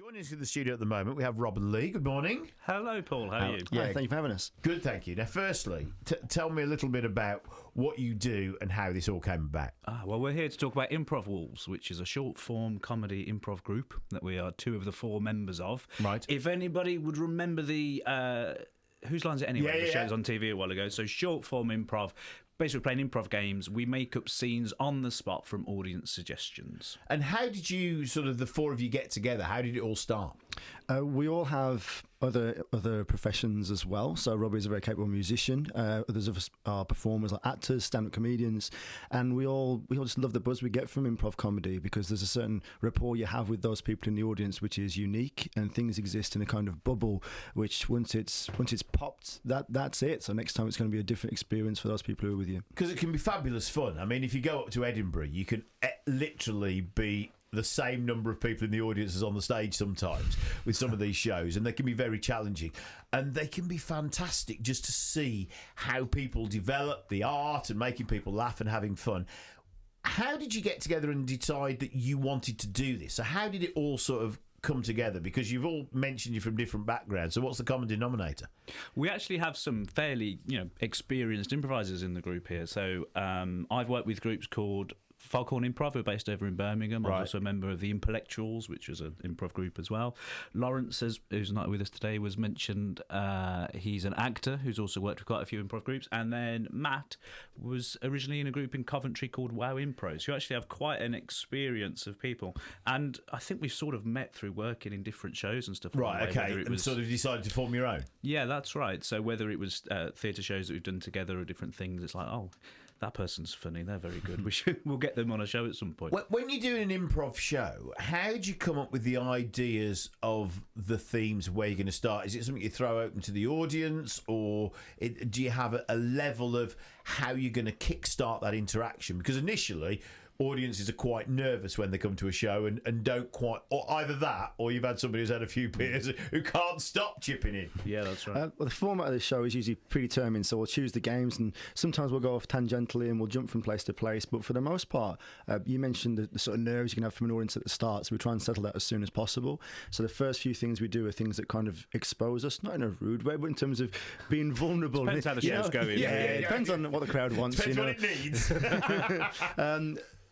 Joining us in the studio at the moment, we have Rob and Lee. Good morning. Hello, Paul. How are you? Yeah, thank you for having us. Good, thank you. Now, firstly, tell me a little bit about what you do and how this all came about. Well, we're here to talk about Improv Wolves, which is a short-form comedy improv group that we are two of the four members of. Right. If anybody would remember the... Whose Line's It Anyway? The show's on TV a while ago. So short-form improv. Basically, playing improv games, we make up scenes on the spot from audience suggestions. And how did you, the four of you, get together? How did it all start? We all have other professions as well. So Robbie's a very capable musician. Others of us are performers, like actors, stand-up comedians, and we all just love the buzz we get from improv comedy because there's a certain rapport you have with those people in the audience which is unique, and things exist in a kind of bubble which once it's popped, that's it. So next time it's going to be a different experience for those people who are with you. Because it can be fabulous fun. I mean, if you go up to Edinburgh, you can literally be the same number of people in the audience as on the stage sometimes with some of these shows, and they can be very challenging, and they can be fantastic just to see how people develop the art and making people laugh and having fun. How did you get together and decide that you wanted to do this? So how did it all sort of come together? Because you've all mentioned you're from different backgrounds, so what's the common denominator? We actually have some fairly experienced improvisers in the group here. So I've worked with groups called Foghorn Improv, who are based over in Birmingham. I'm also a member of the Intellectuals, which was an improv group as well. Lawrence, who's not with us today, was mentioned. He's an actor who's also worked with quite a few improv groups. And then Matt was originally in a group in Coventry called Wow Impros, who actually have quite an experience of people. And I think we've sort of met through working in different shows and stuff. Right, okay, and sort of decided to form your own. Yeah, that's right. So whether it was theatre shows that we've done together or different things, it's like, oh, that person's funny, they're very good. We'll get them on a show at some point. When you're doing an improv show, how do you come up with the ideas of the themes where you're going to start? Is it something you throw open to the audience, or do you have a level of how you're going to kickstart that interaction? Because initially, audiences are quite nervous when they come to a show and don't quite, or either that, or you've had somebody who's had a few beers who can't stop chipping in. Yeah, that's right. Well, the format of the show is usually predetermined, so we'll choose the games, and sometimes we'll go off tangentially and we'll jump from place to place. But for the most part, you mentioned the sort of nerves you can have from an audience at the start, so we try and settle that as soon as possible. So the first few things we do are things that kind of expose us, not in a rude way, but in terms of being vulnerable. Depends how the show's going. Yeah, it depends on what the crowd wants. Depends what it needs.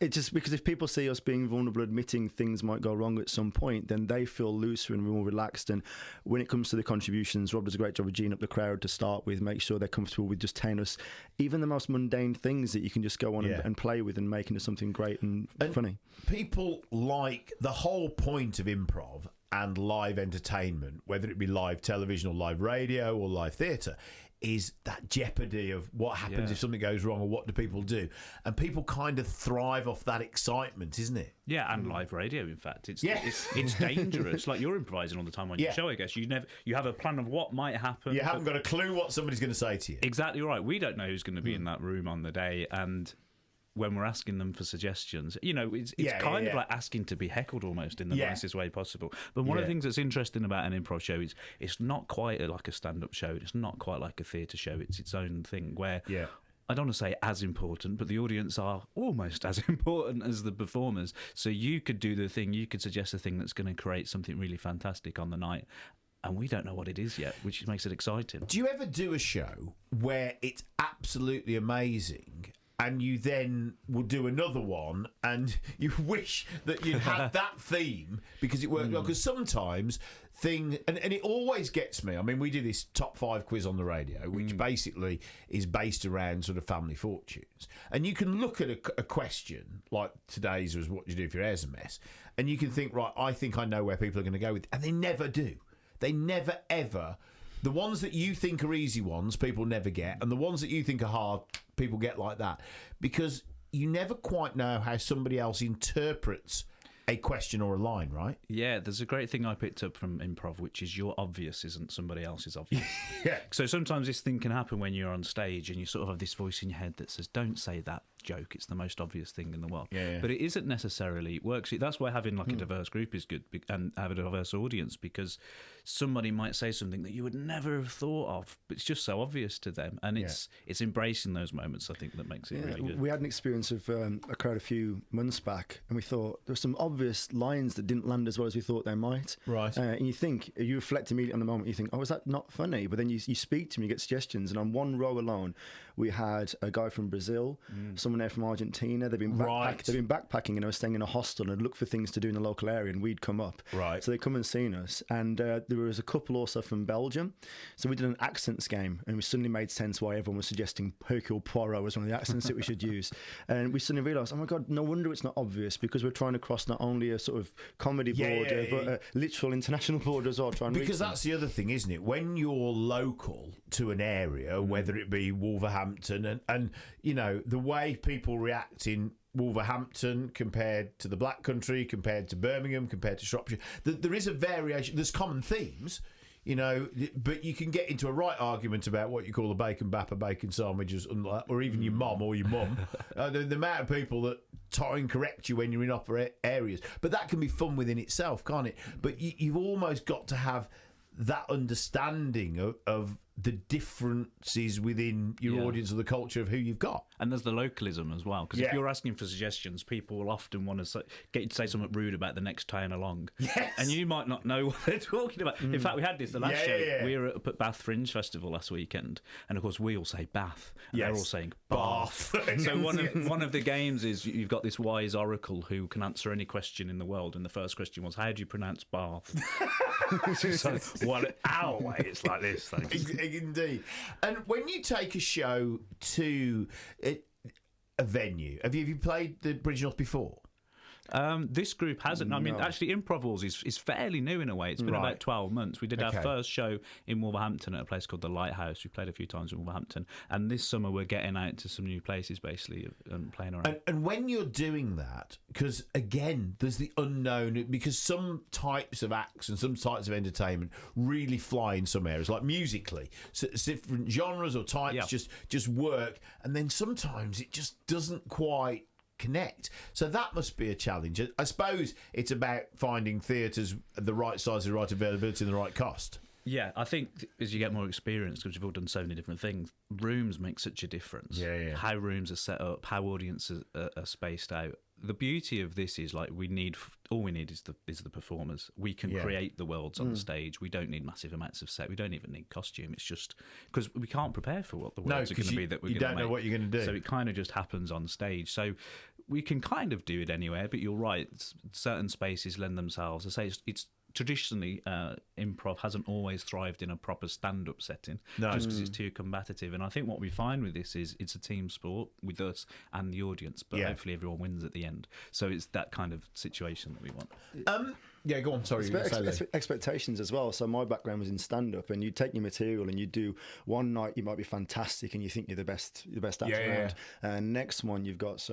It's just because if people see us being vulnerable, admitting things might go wrong at some point, then they feel looser and more relaxed. And when it comes to the contributions, Rob does a great job of geeing up the crowd to start with, make sure they're comfortable with just telling us even the most mundane things that you can just go on and play with and make into something great and funny. People like the whole point of improv and live entertainment, whether it be live television or live radio or live theatre, is that jeopardy of what happens if something goes wrong, or what do people do? And people kind of thrive off that excitement, isn't it? Yeah, and live radio, in fact. It's dangerous. Like, you're improvising all the time on your show, I guess. You have a plan of what might happen. You haven't got a clue what somebody's going to say to you. Exactly right. We don't know who's going to be in that room on the day, and when we're asking them for suggestions, it's kind of like asking to be heckled almost in the nicest way possible. But one of the things that's interesting about an improv show is it's not quite like a stand-up show. It's not quite like a theatre show. It's its own thing where I don't want to say as important, but the audience are almost as important as the performers. So you could do the thing, you could suggest a thing that's going to create something really fantastic on the night, and we don't know what it is yet, which makes it exciting. Do you ever do a show where it's absolutely amazing and you then will do another one and you wish that you'd had that theme because it worked well? Because sometimes and it always gets me. I mean, we do this top 5 quiz on the radio, which basically is based around sort of family fortunes. And you can look at a question, like today's was what do you do if your hair's a mess, and you can think, right, I think I know where people are going to go with it. And they never do. They never, ever. The ones that you think are easy ones, people never get. And the ones that you think are hard, people get like that. Because you never quite know how somebody else interprets a question or a line, right? Yeah, there's a great thing I picked up from improv, which is your obvious isn't somebody else's obvious. Yeah. So sometimes this thing can happen when you're on stage and you sort of have this voice in your head that says, don't say that. joke. It's the most obvious thing in the world. Yeah. But it isn't necessarily works. That's why having like a diverse group is good, and have a diverse audience, because somebody might say something that you would never have thought of, but it's just so obvious to them, and it's embracing those moments, I think, that makes it really good. We had an experience of a crowd a few months back, and we thought there were some obvious lines that didn't land as well as we thought they might. Right. And you reflect immediately on the moment, you think, oh, is that not funny? But then you speak to them, you get suggestions, and on one row alone, we had a guy from Brazil, someone there from Argentina. They've been backpacking, and they were staying in a hostel and look for things to do in the local area, and we'd come up. Right. So they come and seen us, and there was a couple also from Belgium. So we did an accents game, and we suddenly made sense why everyone was suggesting Hercule Poirot as one of the accents that we should use. And we suddenly realised, oh my God, no wonder it's not obvious, because we're trying to cross not only a sort of comedy border, but a literal international border as well. Because that's the other thing, isn't it? When you're local to an area, whether it be Wolverhampton, and you know, the way people react in Wolverhampton compared to the Black Country, compared to Birmingham, compared to Shropshire, there is a variation. There's common themes, you know, but you can get into a right argument about what you call a bacon bap, a bacon sandwich, or even your mum or your mum. The amount of people that try and correct you when you're in upper areas. But that can be fun within itself, can't it? But you've almost got to have that understanding of the differences within your audience or the culture of who you've got. And there's the localism as well, because if you're asking for suggestions, people will often want to get you to say something rude about the next town along. Yes. And you might not know what they're talking about. In fact, we had this the last show. Yeah. We were at Bath Fringe Festival last weekend, and of course we all say Bath, and they're all saying Bath. So one of the games is you've got this wise oracle who can answer any question in the world, and the first question was, how do you pronounce Bath? So, our way, it's like this. Thanks. Indeed. And when you take a show to a venue, have you played the Bridgnorth before? This group hasn't. I mean, actually, Improv Wolves is fairly new in a way. It's been about 12 months. We did our first show in Wolverhampton at a place called The Lighthouse. We played a few times in Wolverhampton. And this summer, we're getting out to some new places, basically, and playing around. And when you're doing that, because, again, there's the unknown, because some types of acts and some types of entertainment really fly in some areas, like musically. So different genres or types just work. And then sometimes it just doesn't quite connect. So that must be a challenge. I suppose it's about finding theatres the right size, the right availability, and the right cost. Yeah, I think as you get more experience, because you've all done so many different things, rooms make such a difference. Yeah. How rooms are set up, how audiences are spaced out. The beauty of this is all we need is the performers. We can create the worlds on the stage. We don't need massive amounts of set. We don't even need costume. It's just because we can't prepare for what the worlds are going to be that we're going to make. You don't know what you're going to do. So it kind of just happens on stage. So we can kind of do it anywhere, but you're right. Certain spaces lend themselves. I say it's traditionally, improv hasn't always thrived in a proper stand-up setting, just because it's too combative. And I think what we find with this is it's a team sport with us and the audience, but hopefully everyone wins at the end. So it's that kind of situation that we want. Yeah, go on. Sorry, expectations as well. So my background was in stand-up, and you take your material and you do one night, you might be fantastic, and you think you're the best actor around. And next one, you've got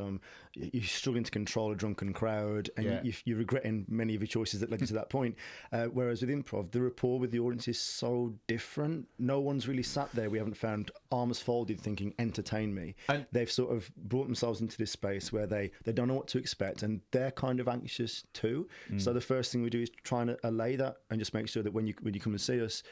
you're struggling to control a drunken crowd, and you're regretting many of your choices that led you to that point. Whereas with improv, the rapport with the audience is so different. No one's really sat there. We haven't found arms folded, thinking entertain me. And they've sort of brought themselves into this space where they don't know what to expect, and they're kind of anxious too. So the first thing we do is try and allay that and just make sure that when you come and see us,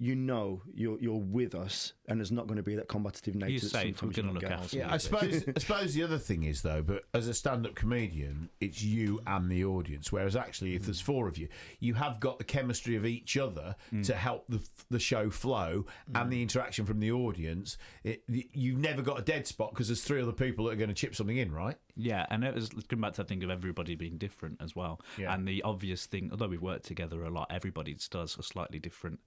you know you're with us, and there's not going to be that combative nature. You're safe. We're going to look after you. I suppose the other thing is, though, but as a stand-up comedian, it's you and the audience. Whereas actually, if there's four of you, you have got the chemistry of each other to help the show flow and the interaction from the audience. You've never got a dead spot because there's three other people that are going to chip something in, right? Yeah, and it was coming back to that thing of everybody being different as well. Yeah. And the obvious thing, although we've worked together a lot, everybody does a slightly different.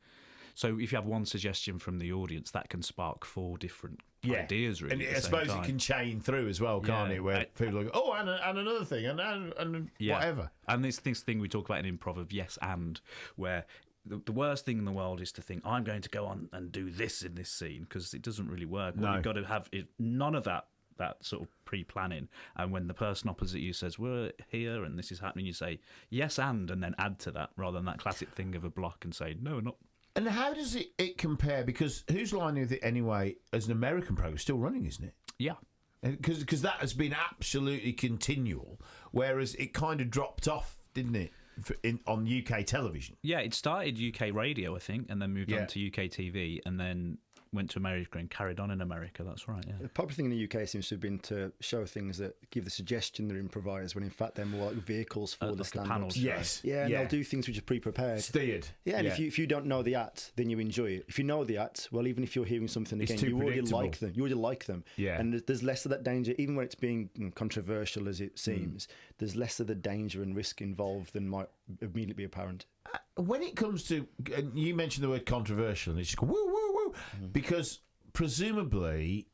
So if you have one suggestion from the audience, that can spark four different ideas, really. And I suppose it can chain through as well, can't it? Where people are and another thing, and whatever. And this thing we talk about in improv of yes and, where the worst thing in the world is to think, I'm going to go on and do this in this scene, because it doesn't really work. What you've got to have is none of that sort of pre-planning, and when the person opposite you says we're here and this is happening, you say yes and then add to that, rather than that classic thing of a block and say no, we're not. And how does it compare? Because Whose Line Is It Anyway, as an American program, is still running, isn't it? Yeah. Because that has been absolutely continual, whereas it kind of dropped off, didn't it, on UK television? Yeah, it started UK radio, I think, and then moved on to UK TV, and then went to America and carried on in America. That's right, yeah. The popular thing in the UK seems to have been to show things that give the suggestion they're improvised, when in fact they're more like vehicles for the like stand-ups. Yes. Yeah, and they'll do things which are pre-prepared. Steered. Yeah, and if you don't know the act, then you enjoy it. If you know the act, well, even if you're hearing something again, you already like them. You already like them. Yeah. And there's less of that danger, even when it's being controversial as it seems, there's less of the danger and risk involved than might immediately be apparent. When it comes to, you mentioned the word controversial, and it's just woo, woo, woo, because presumably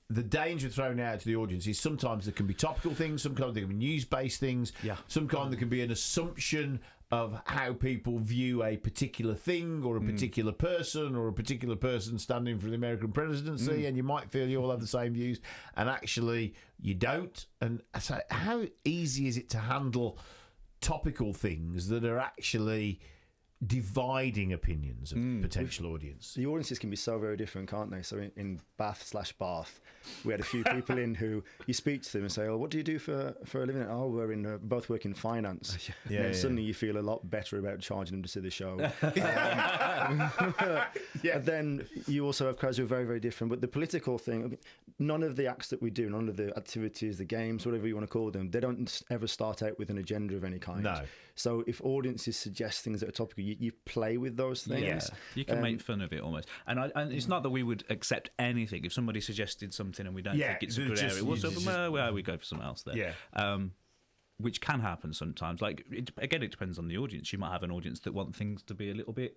the danger thrown out to the audience is sometimes there can be topical things, sometimes there can be news-based things, sometimes there can be an assumption of how people view a particular thing or a particular person or a particular person standing for the American presidency, and you might feel you all have the same views, and actually you don't. And so how easy is it to handle topical things that are actually dividing opinions of the potential audience? The audiences can be so very different, can't they? So in Bath/Bath, we had a few people in who you speak to them and say, "Oh, what do you do for a living?" "Oh, we're in both work in finance." Suddenly you feel a lot better about charging them to see the show. And then you also have crowds who are very, very different. But the political thing, none of the acts that we do, none of the activities, the games, whatever you want to call them, they don't ever start out with an agenda of any kind. No. So if audiences suggest things that are topical, you play with those things. Yeah, you can make fun of it almost. And it's not that we would accept anything. If somebody suggested something and we don't think it's a good area, we go for something else there. Yeah. Which can happen sometimes. Like, it depends on the audience. You might have an audience that want things to be a little bit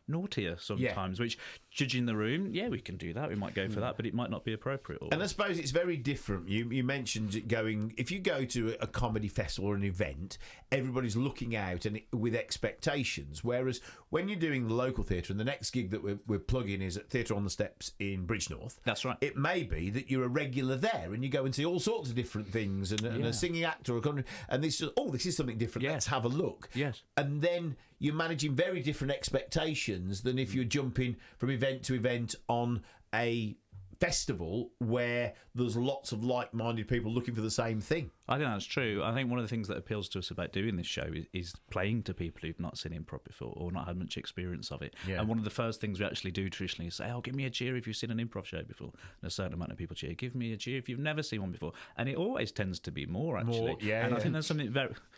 naughtier sometimes, which, judging the room, we can do that. We might go for that, but it might not be appropriate. Always. And I suppose it's very different. You mentioned it going, if you go to a comedy festival or an event, everybody's looking out and with expectations. Whereas when you're doing the local theatre, and the next gig that we're plugging is at Theatre on the Steps in Bridgnorth. That's right. It may be that you're a regular there and you go and see all sorts of different things, and a singing actor or a comedy, and this is something different. Let's have a look. Yes. And then you're managing very different expectations than if you're jumping from event to event on a festival where there's lots of like-minded people looking for the same thing. I think that's true. I think one of the things that appeals to us about doing this show is playing to people who've not seen improv before or not had much experience of it. Yeah. And one of the first things we actually do traditionally is say, "Oh, give me a cheer if you've seen an improv show before." And a certain amount of people cheer. "Give me a cheer if you've never seen one before." And it always tends to be more, actually. I think there's something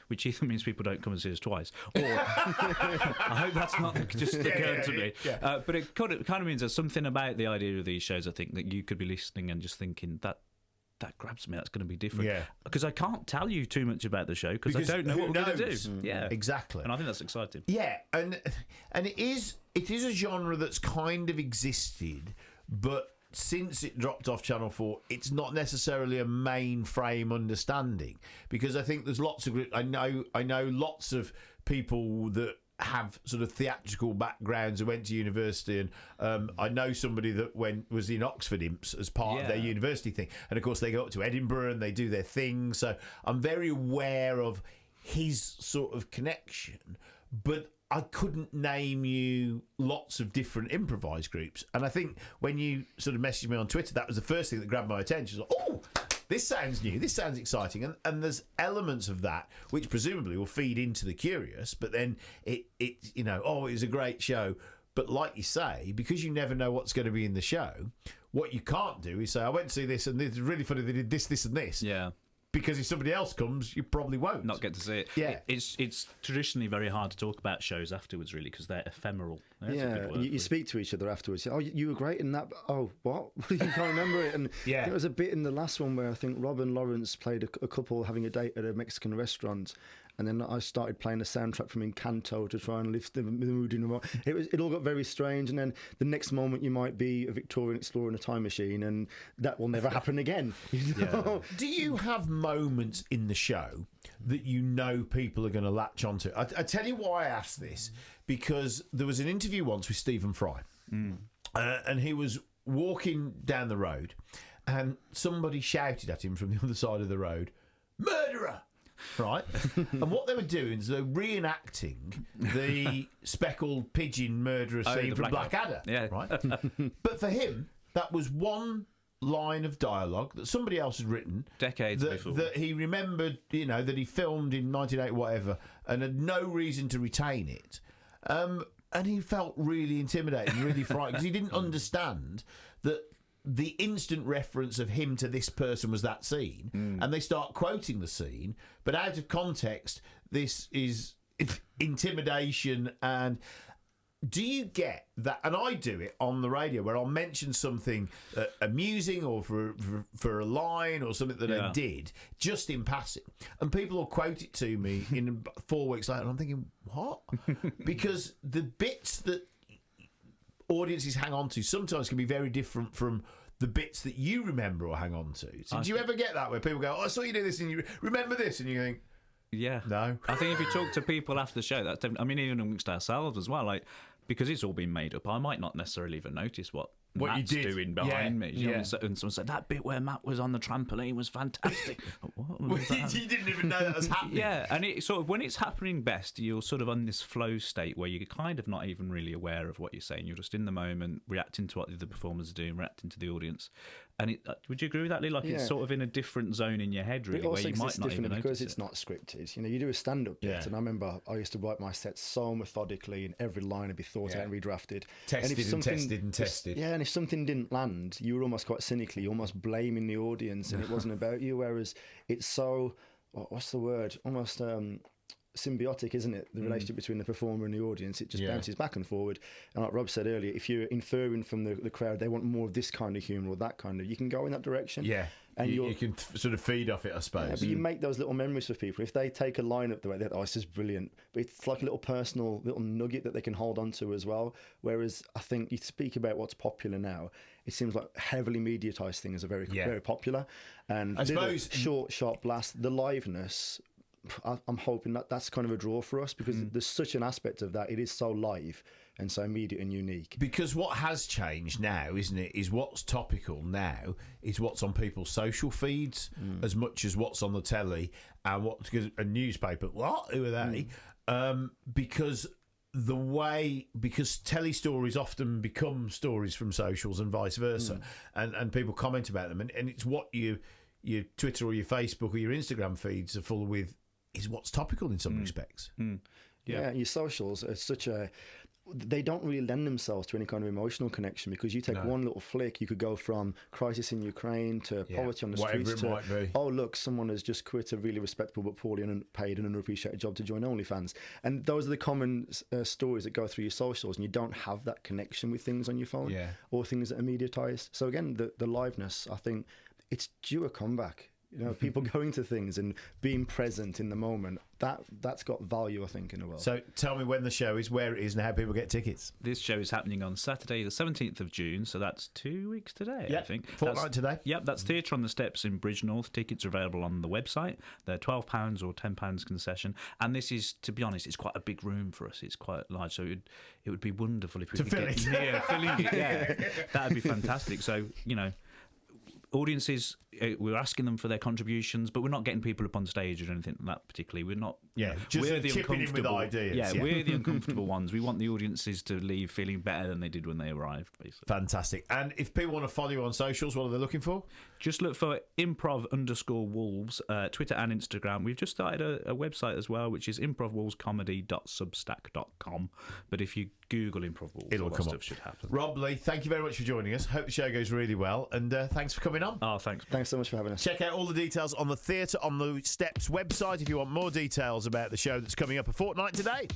which either means people don't come and see us twice, or I hope that's not just occurred to me. Yeah. But it kind of means there's something about the idea of these shows, I think, that you could be listening and just thinking that grabs me. That's going to be different. Yeah. Because I can't tell you too much about the show because I don't know what we're going to do. Yeah, exactly. And I think that's exciting. Yeah, and it is a genre that's kind of existed, but since it dropped off Channel 4, it's not necessarily a mainframe understanding, because I think there's lots of I know lots of people that have sort of theatrical backgrounds and went to university, and I know somebody that was in Oxford Imps as part of their university thing, and of course they go up to Edinburgh and they do their thing, so I'm very aware of his sort of connection, but I couldn't name you lots of different improvised groups. And I think when you sort of messaged me on Twitter, that was the first thing that grabbed my attention. Like, oh, this sounds new, this sounds exciting. And there's elements of that which presumably will feed into the curious, but then it was a great show. But like you say, because you never know what's going to be in the show, what you can't do is say, I went to see this and it's really funny, they did this, this and this. Yeah. Because if somebody else comes, you probably won't. Not get to see it. Yeah. It's traditionally very hard to talk about shows afterwards, really, because they're ephemeral. That's a good word you speak to each other afterwards. "Oh, you were great in that." "Oh, what?" You can't remember it. And there was a bit in the last one where I think Rob and Lawrence played a couple having a date at a Mexican restaurant. And then I started playing the soundtrack from Encanto to try and lift the mood in the moment. It all got very strange. And then the next moment you might be a Victorian explorer in a time machine, and that will never happen again. You know? Yeah. Do you have moments in the show that you know people are going to latch onto? I tell you why I asked this, because there was an interview once with Stephen Fry, and he was walking down the road, and somebody shouted at him from the other side of the road, "Murderer!" Right? And what they were doing is they were reenacting the speckled pigeon murderer scene from Blackadder. Yeah. Right? But for him, that was one line of dialogue that somebody else had written decades before, that he remembered, that he filmed in 1980 whatever, and had no reason to retain it, and he felt really intimidated, really frightened, because he didn't understand that the instant reference of him to this person was that scene, and they start quoting the scene, but out of context, this is intimidation. And do you get that? And I do it on the radio where I'll mention something amusing or for a line or something that I did just in passing, and people will quote it to me in 4 weeks later, and I'm thinking, what? Because the bits that audiences hang on to sometimes can be very different from the bits that you remember or hang on to. So do you ever get that where people go, I saw you do this and you remember this, and you think, yeah, no. I think if you talk to people after the show, that's definitely, I mean, even amongst ourselves as well, like, because it's all been made up, I might not necessarily even notice what Matt's you did doing behind me. You know, and someone said, that bit where Matt was on the trampoline was fantastic. What was that? You didn't even know that was happening. Yeah, and it sort of, when it's happening best, you're sort of on this flow state where you're kind of not even really aware of what you're saying. You're just in the moment, reacting to what the performers are doing, reacting to the audience. And would you agree with that, Lee? Like, it's sort of in a different zone in your head, really, where you might not even notice because it's not scripted. You do a stand-up bit, and I remember I used to write my sets so methodically, and every line would be thought out and redrafted. Tested. Yeah, and if something didn't land, you were almost quite cynically, almost blaming the audience, and it wasn't about you. Whereas it's so, what's the word? Almost symbiotic, isn't it? The relationship between the performer and the audience, it just bounces back and forward. And like Rob said earlier, if you're inferring from the crowd, they want more of this kind of humour or that kind of, you can go in that direction. Yeah. And you can sort of feed off it, I suppose. Yeah, but you make those little memories for people. If they take a line up the way, this is brilliant. But it's like a little personal, little nugget that they can hold on to as well. Whereas I think you speak about what's popular now, it seems like heavily mediatised things are very popular. And I suppose short, sharp blast, the liveness, I'm hoping that's kind of a draw for us, because there's such an aspect of that. It is so live and so immediate and unique. Because what has changed now, isn't it, is what's topical now is what's on people's social feeds as much as what's on the telly and a newspaper. What? Who are they? Because telly stories often become stories from socials and vice versa, and people comment about them, and it's what your Twitter or your Facebook or your Instagram feeds are full with. Is what's topical in some respects. Yeah, your socials are they don't really lend themselves to any kind of emotional connection, because you take one little flick, you could go from crisis in Ukraine to poverty on the streets to, oh look, someone has just quit a really respectable but poorly paid and underappreciated job to join OnlyFans. And those are the common stories that go through your socials, and you don't have that connection with things on your phone or things that are mediatised. So again, the liveness, I think it's due a comeback. People going to things and being present in the moment, that's got value, I think, in the world. So tell me when the show is, where it is, and how people get tickets. This show is happening on Saturday, the 17th of June, so that's 2 weeks today, I think. Fortnight today. Yep, that's Theatre on the Steps in Bridgnorth. Tickets are available on the website. They're £12 or £10 concession. And this is, to be honest, it's quite a big room for us. It's quite large, so it would be wonderful if we could get near filling it. Yeah, that would be fantastic. So, audiences, we're asking them for their contributions, but we're not getting people up on stage or anything like that particularly. We're not. Yeah, just we're the chipping in with ideas. Yeah, we're the uncomfortable ones. We want the audiences to leave feeling better than they did when they arrived, basically. Fantastic. And if people want to follow you on socials, what are they looking for? Just look for improv_wolves, Twitter and Instagram. We've just started a website as well, which is improvwolvescomedy.substack.com. But if you Google Improv Wolves, it'll come up. Should happen. Rob, Lee, thank you very much for joining us. Hope the show goes really well, and thanks for coming on. Oh, thanks. Thanks so much for having us. Check out all the details on the Theatre on the Steps website if you want more details about the show that's coming up a fortnight today.